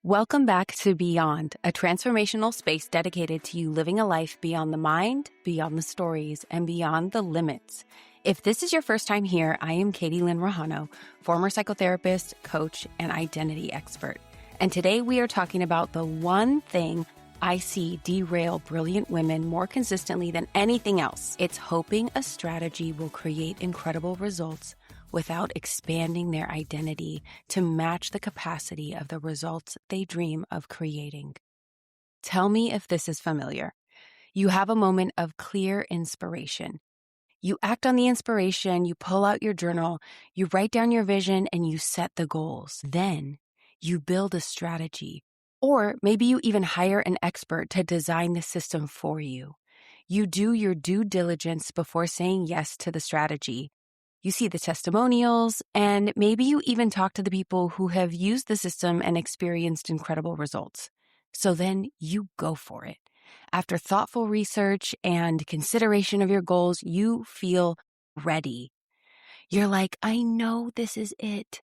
Welcome back to Beyond, a transformational space dedicated to you living a life beyond the mind, beyond the stories, and beyond the limits. If this is your first time here, I am Katie Lynn Rajano, former psychotherapist, coach, and identity expert. And today we are talking about the one thing I see derail brilliant women more consistently than anything else. It's hoping a strategy will create incredible results without expanding their identity to match the capacity of the results they dream of creating. Tell me if this is familiar. You have a moment of clear inspiration. You act on the inspiration, you pull out your journal, you write down your vision, and you set the goals. Then you build a strategy, or maybe you even hire an expert to design the system for you. You do your due diligence before saying yes to the strategy. You see the testimonials, and maybe you even talk to the people who have used the system and experienced incredible results. So then you go for it. After thoughtful research and consideration of your goals, you feel ready. You're like, I know this is it.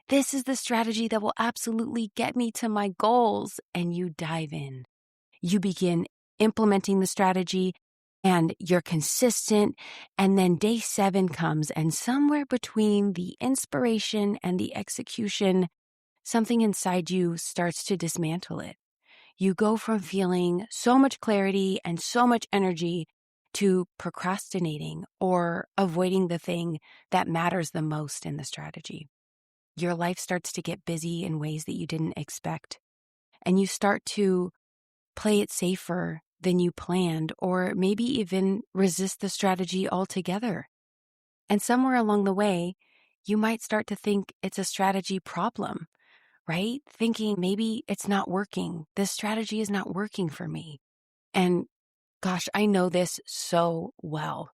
This is the strategy that will absolutely get me to my goals. And you dive in. You begin implementing the strategy, and you're consistent, and then day 7 comes, and somewhere between the inspiration and the execution, something inside you starts to dismantle it. You go from feeling so much clarity and so much energy to procrastinating or avoiding the thing that matters the most in the strategy. Your life starts to get busy in ways that you didn't expect, and you start to play it safer than you planned, or maybe even resist the strategy altogether. And somewhere along the way, you might start to think it's a strategy problem, right? Thinking maybe it's not working. This strategy is not working for me. And gosh, I know this so well.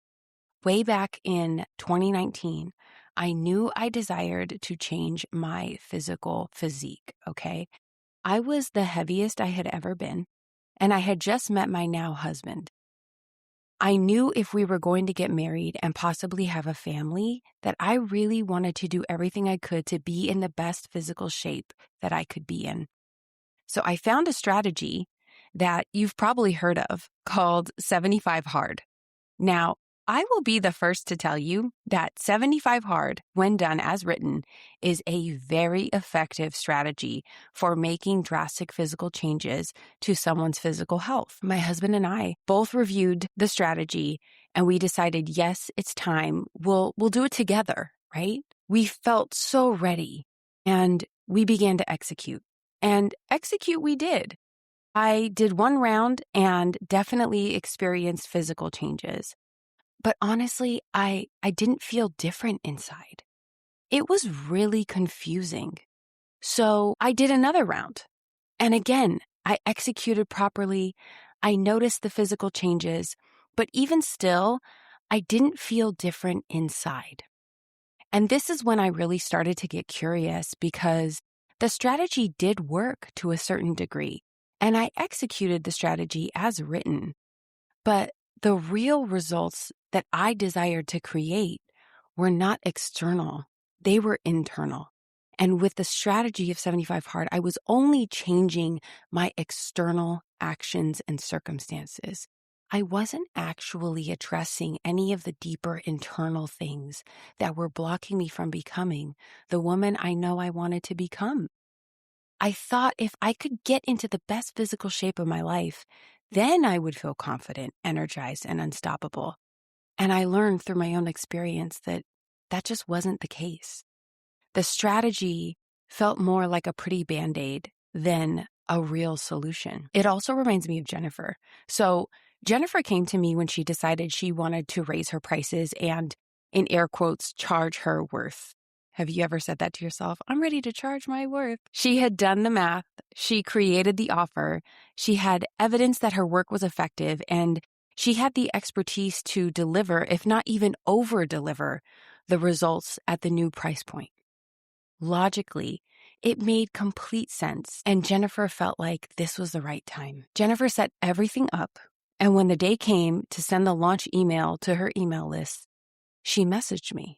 Way back in 2019, I knew I desired to change my physical physique, okay? I was the heaviest I had ever been, and I had just met my now husband. I knew if we were going to get married and possibly have a family, that I really wanted to do everything I could to be in the best physical shape that I could be in. So I found a strategy that you've probably heard of called 75 Hard. Now, I will be the first to tell you that 75 Hard, when done as written, is a very effective strategy for making drastic physical changes to someone's physical health. My husband and I both reviewed the strategy, and we decided, yes, it's time. We'll do it together, right? We felt so ready, and we began to execute. And execute we did. I did one round and definitely experienced physical changes. But honestly, I didn't feel different inside. It was really confusing. So I did another round. And again, I executed properly. I noticed the physical changes, but even still, I didn't feel different inside. And this is when I really started to get curious, because the strategy did work to a certain degree, and I executed the strategy as written. But the real results that I desired to create were not external. They were internal. And with the strategy of 75 Hard, I was only changing my external actions and circumstances. I wasn't actually addressing any of the deeper internal things that were blocking me from becoming the woman I know I wanted to become. I thought if I could get into the best physical shape of my life, then I would feel confident, energized, and unstoppable. And I learned through my own experience that that just wasn't the case. The strategy felt more like a pretty Band-Aid than a real solution. It also reminds me of Jennifer. So Jennifer came to me when she decided she wanted to raise her prices and, in air quotes, charge her worth. Have you ever said that to yourself? I'm ready to charge my worth. She had done the math. She created the offer. She had evidence that her work was effective, and she had the expertise to deliver, if not even over-deliver, the results at the new price point. Logically, it made complete sense, and Jennifer felt like this was the right time. Jennifer set everything up, and when the day came to send the launch email to her email list, she messaged me.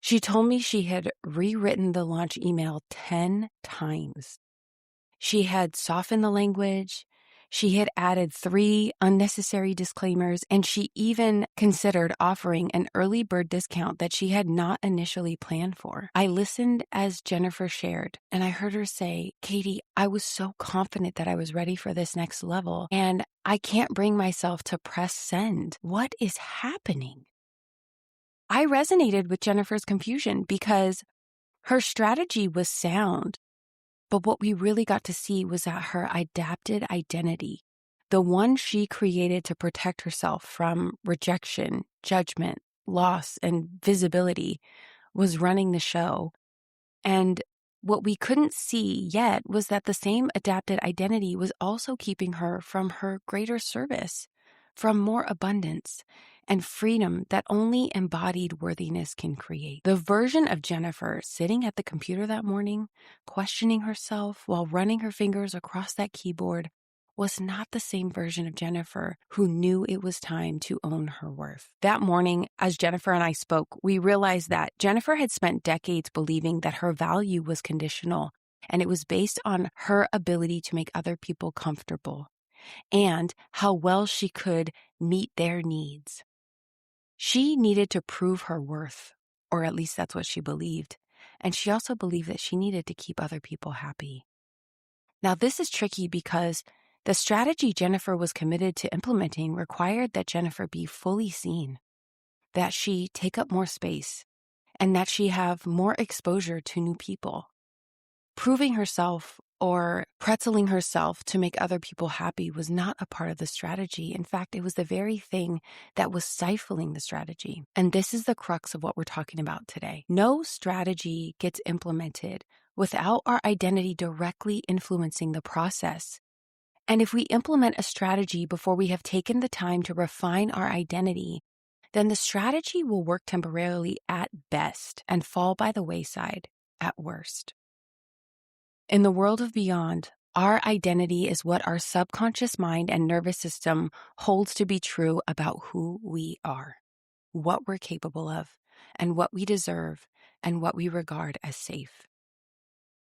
She told me she had rewritten the launch email 10 times. She had softened the language. She had added 3 unnecessary disclaimers, and she even considered offering an early bird discount that she had not initially planned for. I listened as Jennifer shared, and I heard her say, "Katie, I was so confident that I was ready for this next level, and I can't bring myself to press send. What is happening?" I resonated with Jennifer's confusion because her strategy was sound. But what we really got to see was that her adapted identity, the one she created to protect herself from rejection, judgment, loss, and visibility, was running the show. And what we couldn't see yet was that the same adapted identity was also keeping her from her greater service, from more abundance and freedom that only embodied worthiness can create. The version of Jennifer sitting at the computer that morning, questioning herself while running her fingers across that keyboard, was not the same version of Jennifer who knew it was time to own her worth. That morning, as Jennifer and I spoke, we realized that Jennifer had spent decades believing that her value was conditional, and it was based on her ability to make other people comfortable and how well she could meet their needs. She needed to prove her worth, or at least that's what she believed. And she also believed that she needed to keep other people happy. Now, this is tricky because the strategy Jennifer was committed to implementing required that Jennifer be fully seen, that she take up more space, and that she have more exposure to new people. Proving herself or pretzeling herself to make other people happy was not a part of the strategy. In fact, it was the very thing that was stifling the strategy. And this is the crux of what we're talking about today. No strategy gets implemented without our identity directly influencing the process. And if we implement a strategy before we have taken the time to refine our identity, then the strategy will work temporarily at best and fall by the wayside at worst. In the world of beyond, our identity is what our subconscious mind and nervous system holds to be true about who we are, what we're capable of, and what we deserve, and what we regard as safe.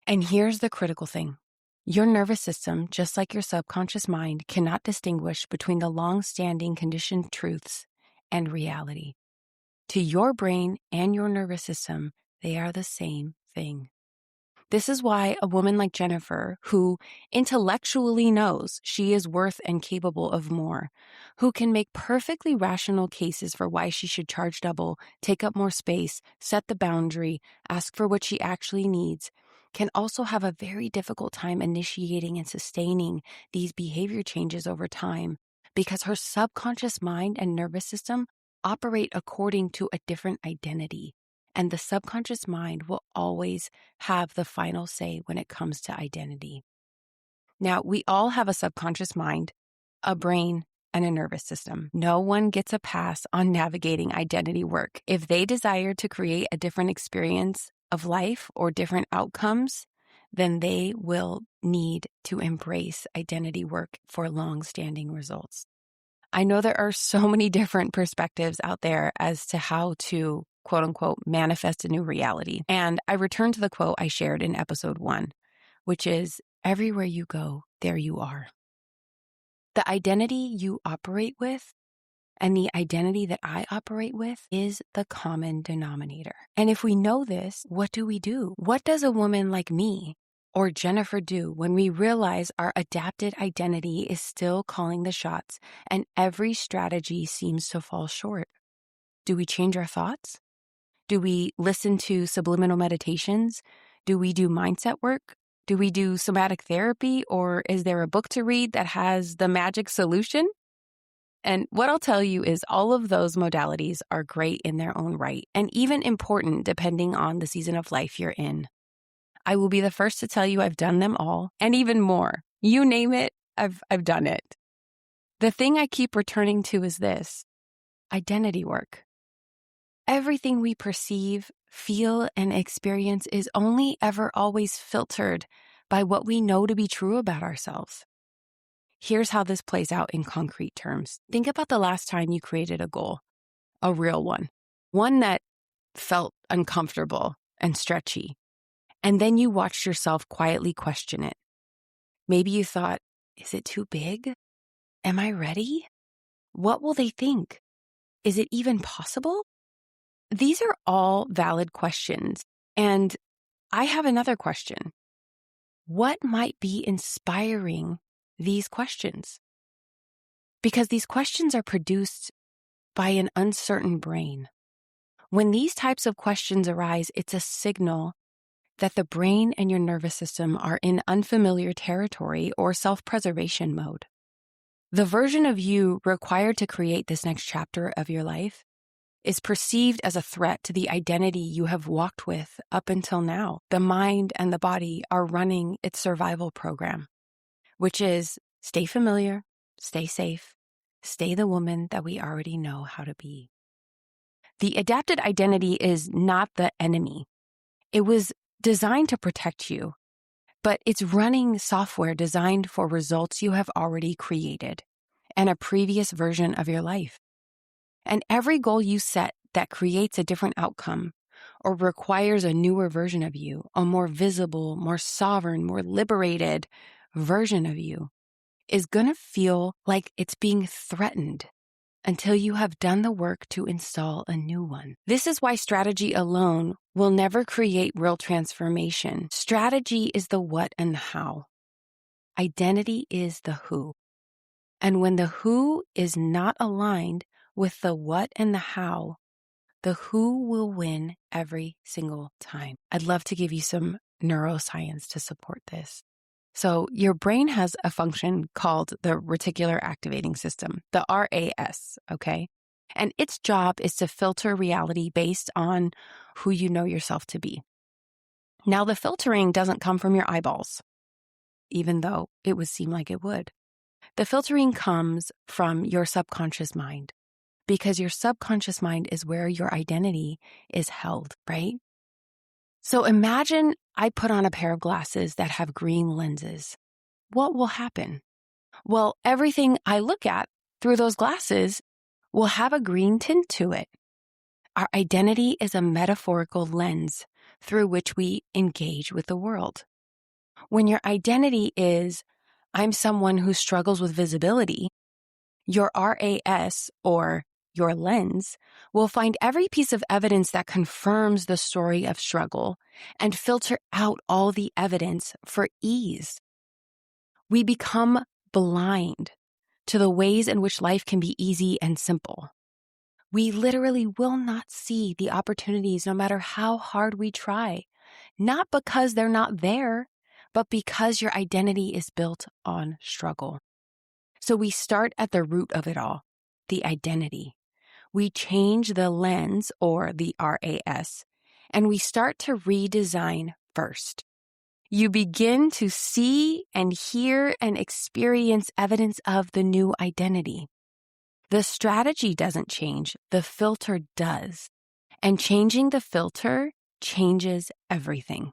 And here's the critical thing. Your nervous system, just like your subconscious mind, cannot distinguish between the long-standing conditioned truths and reality. To your brain and your nervous system, they are the same thing. This is why a woman like Jennifer, who intellectually knows she is worth and capable of more, who can make perfectly rational cases for why she should charge double, take up more space, set the boundary, ask for what she actually needs, can also have a very difficult time initiating and sustaining these behavior changes over time because her subconscious mind and nervous system operate according to a different identity. And the subconscious mind will always have the final say when it comes to identity. Now, we all have a subconscious mind, a brain, and a nervous system. No one gets a pass on navigating identity work. If they desire to create a different experience of life or different outcomes, then they will need to embrace identity work for long-standing results. I know there are so many different perspectives out there as to how to quote unquote, manifest a new reality. And I return to the quote I shared in episode 1, which is, everywhere you go, there you are. The identity you operate with and the identity that I operate with is the common denominator. And if we know this, what do we do? What does a woman like me or Jennifer do when we realize our adapted identity is still calling the shots and every strategy seems to fall short? Do we change our thoughts? Do we listen to subliminal meditations? Do we do mindset work? Do we do somatic therapy? Or is there a book to read that has the magic solution? And what I'll tell you is all of those modalities are great in their own right and even important depending on the season of life you're in. I will be the first to tell you I've done them all and even more. You name it, I've done it. The thing I keep returning to is this: identity work. Everything we perceive, feel, and experience is only ever always filtered by what we know to be true about ourselves. Here's how this plays out in concrete terms. Think about the last time you created a goal, a real one that felt uncomfortable and stretchy, and then you watched yourself quietly question it. Maybe you thought, is it too big? Am I ready? What will they think? Is it even possible? These are all valid questions. And I have another question. What might be inspiring these questions? Because these questions are produced by an uncertain brain. When these types of questions arise, it's a signal that the brain and your nervous system are in unfamiliar territory or self-preservation mode. The version of you required to create this next chapter of your life is perceived as a threat to the identity you have walked with up until now. The mind and the body are running its survival program, which is stay familiar, stay safe, stay the woman that we already know how to be. The adapted identity is not the enemy. It was designed to protect you, but it's running software designed for results you have already created and a previous version of your life. And every goal you set that creates a different outcome or requires a newer version of you, a more visible, more sovereign, more liberated version of you, is going to feel like it's being threatened until you have done the work to install a new one. This is why strategy alone will never create real transformation. Strategy is the what and the how. Identity is the who. And when the who is not aligned with the what and the how, the who will win every single time. I'd love to give you some neuroscience to support this. So your brain has a function called the Reticular Activating System, the RAS, okay? And its job is to filter reality based on who you know yourself to be. Now, the filtering doesn't come from your eyeballs, even though it would seem like it would. The filtering comes from your subconscious mind, because your subconscious mind is where your identity is held, right? So imagine I put on a pair of glasses that have green lenses. What will happen? Well, everything I look at through those glasses will have a green tint to it. Our identity is a metaphorical lens through which we engage with the world. When your identity is, I'm someone who struggles with visibility, your RAS, or your lens, will find every piece of evidence that confirms the story of struggle and filter out all the evidence for ease. We become blind to the ways in which life can be easy and simple. We literally will not see the opportunities no matter how hard we try, not because they're not there, but because your identity is built on struggle. So we start at the root of it all, the identity. We change the lens, or the RAS, and we start to redesign first. You begin to see and hear and experience evidence of the new identity. The strategy doesn't change, the filter does. And changing the filter changes everything.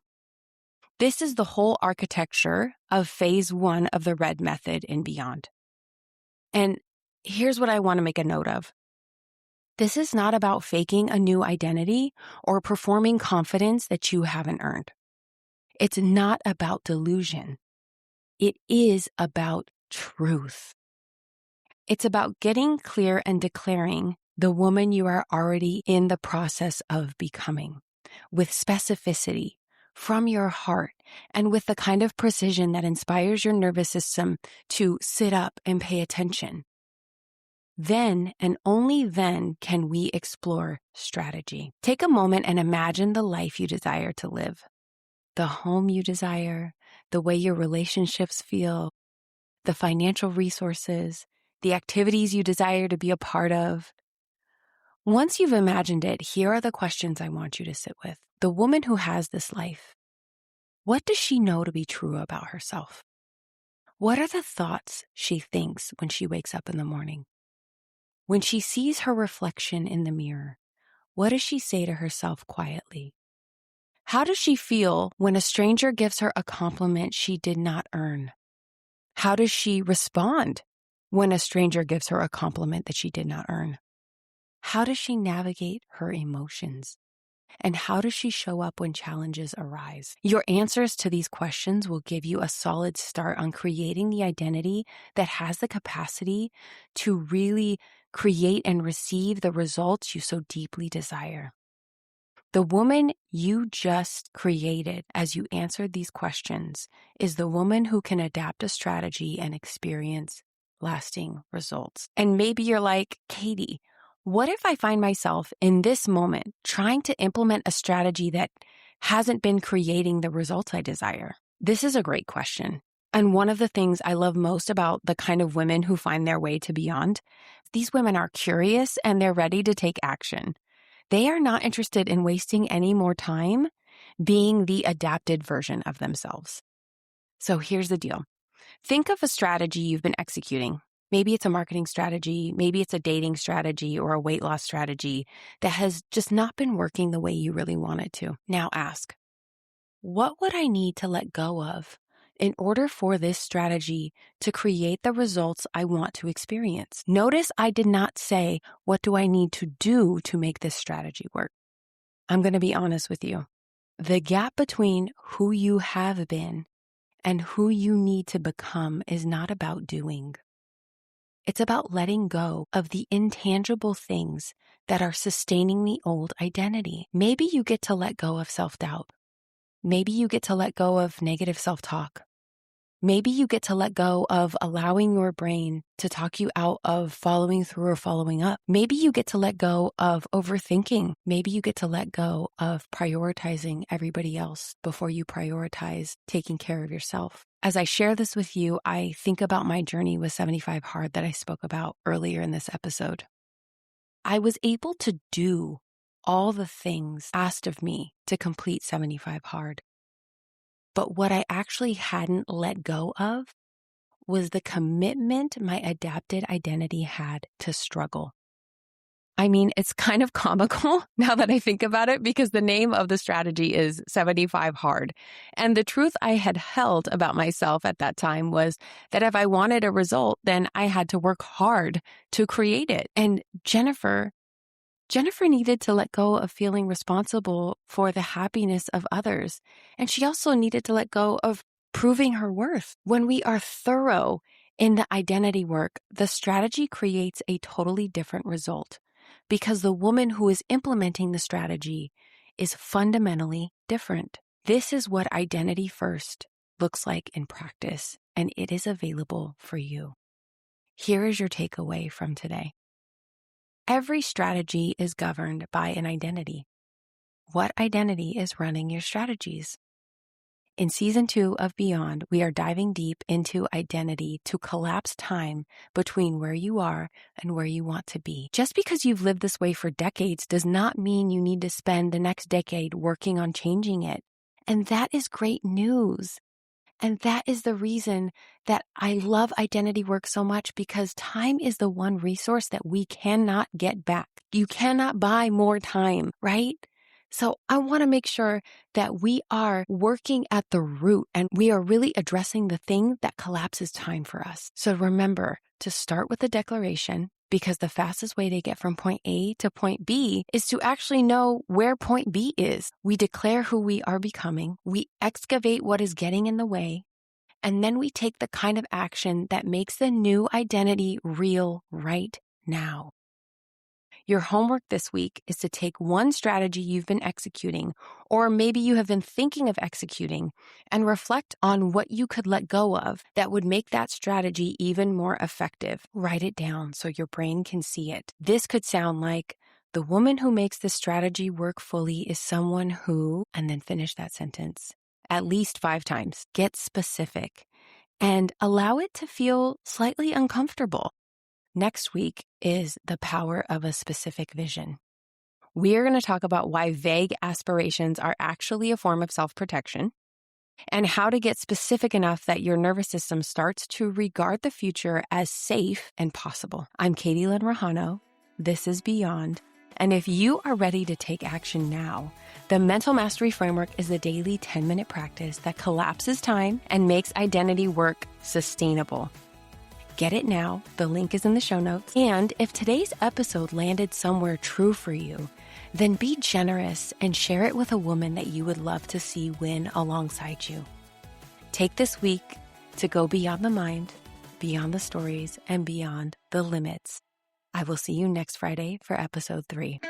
This is the whole architecture of phase 1 of the RED method and beyond. And here's what I want to make a note of. This is not about faking a new identity or performing confidence that you haven't earned. It's not about delusion. It is about truth. It's about getting clear and declaring the woman you are already in the process of becoming, with specificity, from your heart, and with the kind of precision that inspires your nervous system to sit up and pay attention. Then and only then can we explore strategy. Take a moment and imagine the life you desire to live, the home you desire, the way your relationships feel, the financial resources, the activities you desire to be a part of. Once you've imagined it, here are the questions I want you to sit with. The woman who has this life, what does she know to be true about herself? What are the thoughts she thinks when she wakes up in the morning? When she sees her reflection in the mirror, what does she say to herself quietly? How does she feel when a stranger gives her a compliment she did not earn? How does she respond when a stranger gives her a compliment that she did not earn? How does she navigate her emotions? And how does she show up when challenges arise? Your answers to these questions will give you a solid start on creating the identity that has the capacity to really create and receive the results you so deeply desire. The woman you just created as you answered these questions is the woman who can adapt a strategy and experience lasting results. And maybe you're like, Katie, what if I find myself in this moment trying to implement a strategy that hasn't been creating the results I desire? This is a great question. And one of the things I love most about the kind of women who find their way to beyond, these women are curious and they're ready to take action. They are not interested in wasting any more time being the adapted version of themselves. So here's the deal. Think of a strategy you've been executing. Maybe it's a marketing strategy, maybe it's a dating strategy or a weight loss strategy that has just not been working the way you really want it to. Now ask, what would I need to let go of in order for this strategy to create the results I want to experience? Notice I did not say, what do I need to do to make this strategy work? I'm going to be honest with you. The gap between who you have been and who you need to become is not about doing. It's about letting go of the intangible things that are sustaining the old identity. Maybe you get to let go of self-doubt. Maybe you get to let go of negative self-talk. Maybe you get to let go of allowing your brain to talk you out of following through or following up. Maybe you get to let go of overthinking. Maybe you get to let go of prioritizing everybody else before you prioritize taking care of yourself. As I share this with you, I think about my journey with 75 Hard that I spoke about earlier in this episode. I was able to do all the things asked of me to complete 75 Hard. But what I actually hadn't let go of was the commitment my adapted identity had to struggle. I mean, it's kind of comical now that I think about it because the name of the strategy is 75 Hard. And the truth I had held about myself at that time was that if I wanted a result, then I had to work hard to create it. And Jennifer needed to let go of feeling responsible for the happiness of others. And she also needed to let go of proving her worth. When we are thorough in the identity work, the strategy creates a totally different result because the woman who is implementing the strategy is fundamentally different. This is what identity first looks like in practice, and it is available for you. Here is your takeaway from today. Every strategy is governed by an identity. What identity is running your strategies? In Season 2 of Beyond, we are diving deep into identity to collapse time between where you are and where you want to be. Just because you've lived this way for decades does not mean you need to spend the next decade working on changing it. And that is great news. And that is the reason that I love identity work so much, because time is the one resource that we cannot get back. You cannot buy more time, right? So I want to make sure that we are working at the root and we are really addressing the thing that collapses time for us. So remember to start with a declaration, because the fastest way to get from point A to point B is to actually know where point B is. We declare who we are becoming, we excavate what is getting in the way, and then we take the kind of action that makes the new identity real right now. Your homework this week is to take one strategy you've been executing, or maybe you have been thinking of executing, and reflect on what you could let go of that would make that strategy even more effective. Write it down so your brain can see it. This could sound like, the woman who makes this strategy work fully is someone who, and then finish that sentence at least 5 times. Get specific and allow it to feel slightly uncomfortable. Next week is the power of a specific vision. We are going to talk about why vague aspirations are actually a form of self-protection and how to get specific enough that your nervous system starts to regard the future as safe and possible. I'm Katie Lynn Rajano. This is Beyond. And if you are ready to take action now, the Mental Mastery Framework is a daily 10-minute practice that collapses time and makes identity work sustainable. Get it now. The link is in the show notes. And if today's episode landed somewhere true for you, Then be generous and share it with a woman that you would love to see win alongside you. Take this week to go beyond the mind, beyond the stories, and beyond the limits. I will see you next Friday for episode 3.